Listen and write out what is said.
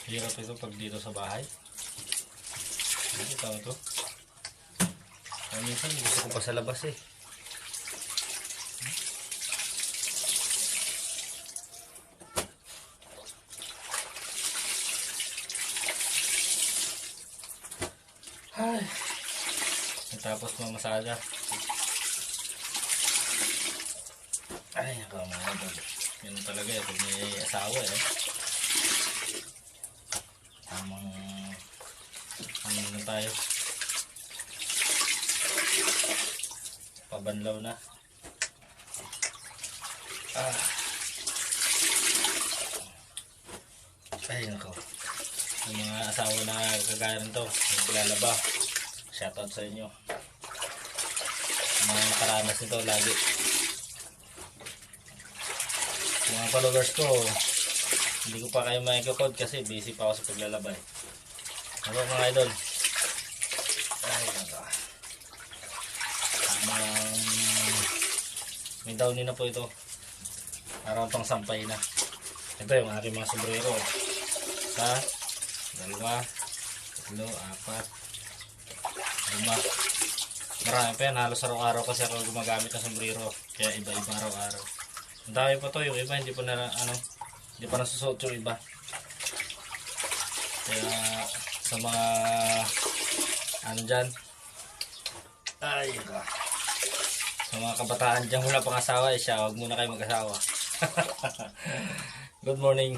Hirap ito pag dito sa bahay. Ano tao ito? Minsan gusto ko pa sa labas eh. Ay. Tapos mamasada. Ay, ako mga idol. Yan talaga eh, pag may asawa eh. Tamang ano na tayo. Pabanlaw na. Ay, nako. Yung mga asawa na kagaya nito, yung paglalaba. Shoutout sa inyo. Mga karanas nito lagi. Mga followers ko, hindi ko pa kayo makikapod kasi busy pa ako sa paglalaba eh. Ano mga idol? Ay, nako. May downy na po ito. Parang pang sampay na. Ito yung aking mga sombrero. Isa, dalawa, tatlo, apat, lima. Marami pa yan. Halos araw-araw kasi ako gumagamit ng sombrero. Kaya iba-iba araw-araw. Ang dami pa to. Yung iba hindi pa na hindi pa nasusuot yung iba. Kaya sa mga dyan. Ay, iba. Sa mga kabataan dyan wala pang asawa, siya, huwag muna kayo mag-asawa. Good morning.